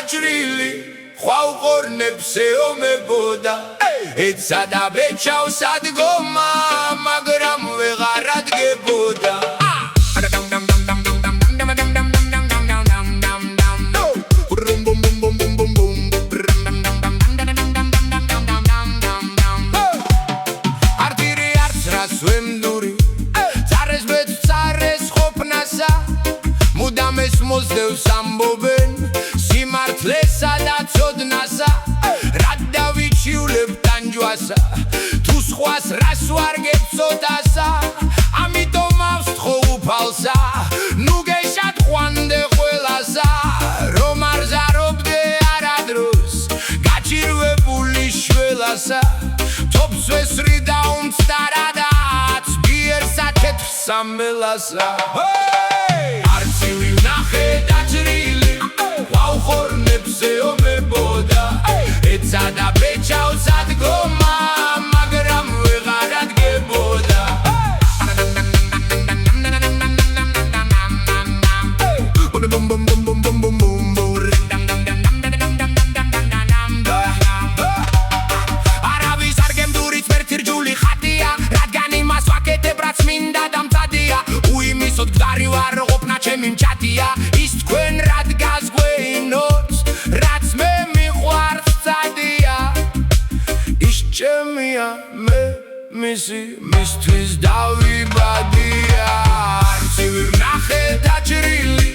დაჭრილი ხვალ ყორნებს ეომებოდა ეცა და ბეჭავს ადგომა მაგრამ ვეღარ ადგებოდა მოსდევს ამბობენ სიმართლესა და ცოდნასა რად დავიჩივლებ ტანჯვასა თუ სხვას რას ვარგებ ცოტასა ამიტომ ავსთხო უფალსა ნუ გეშად ყვანდე ყველასა რომ არ ზარობდე არადროს გაჭირვებული შველასა თოფს ვესრი და უმცდარადაც ბიერსა თეთრ სამბელასა ნახე დაჭრილი ხვალ ყორნებს ეომებოდა ეცა და ბეჭავს ადგომა მაგრამ ვეღარ ადგებოდა არავის არ გემდურით მერტი რჯული ხატია რადგან იმას ვაკეთებ რაც მინდა და მწადია უიმისოდ გდარი ვარ ჩემი მჭადია ის თქვენ რად გაზგვეინოთ რაც მე მიყვარს წადია ის ჩემია მე მისი მისთვის დავიბადია ცივი ნახე დაჭრილი